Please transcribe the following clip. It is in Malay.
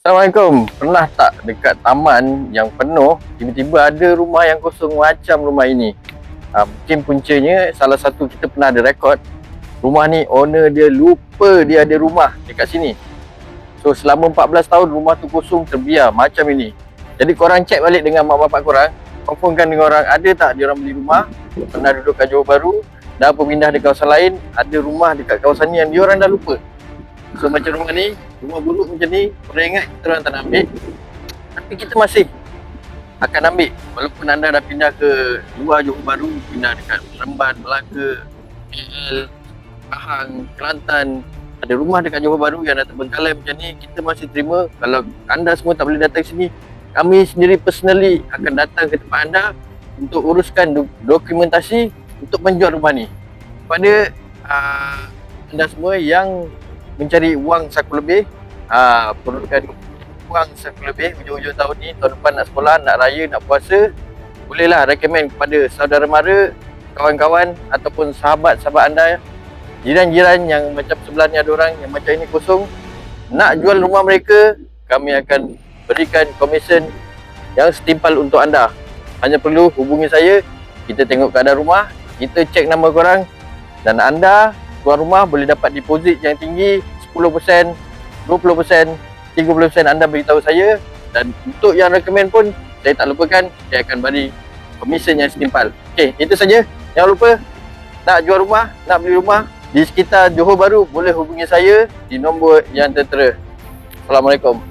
Assalamualaikum. Pernah tak dekat taman yang penuh, tiba-tiba ada rumah yang kosong macam rumah ini? Mungkin puncanya salah satu kita pernah ada rekod. Rumah ni owner dia lupa dia ada rumah dekat sini. So selama 14 tahun rumah tu kosong terbiar macam ini. Jadi korang check balik dengan mak bapak korang, confirmkan dengan orang ada tak dia orang beli rumah, pernah duduk kat Johor Bahru, dah berpindah di kawasan lain, ada rumah dekat kawasan ni yang dia orang dah lupa. So macam rumah ni, rumah buruk macam ni, korang ingat kita orang tak nak ambil, tapi kita masih akan ambil. Walaupun anda dah pindah ke luar Johor Bahru, pindah dekat Seremban, Melaka, KL, Pahang, Kelantan, ada rumah dekat Johor Bahru yang dah terbengkalai macam ni, kita masih terima. Kalau anda semua tak boleh datang sini, kami sendiri personally akan datang ke tempat anda untuk uruskan dokumentasi untuk menjual rumah ni kepada anda semua yang mencari wang saku lebih, perlukan wang saku lebih hujung-hujung tahun ni, tahun depan nak sekolah, nak raya, nak puasa, bolehlah recommend kepada saudara mara, kawan-kawan ataupun sahabat-sahabat anda, jiran-jiran yang macam sebelah ni ada orang yang macam ini kosong, nak jual rumah mereka, kami akan berikan komisen yang setimpal untuk anda. Hanya perlu hubungi saya, kita tengok keadaan rumah, kita cek nama korang, dan anda tuan rumah boleh dapat deposit yang tinggi 10%, 20%, 30% anda beritahu saya. Dan untuk yang recommend pun saya tak lupakan, saya akan bagi komisen yang setimpal. Okey, itu saja. Jangan lupa nak jual rumah, nak beli rumah di sekitar Johor Bahru, boleh hubungi saya di nombor yang tertera. Assalamualaikum.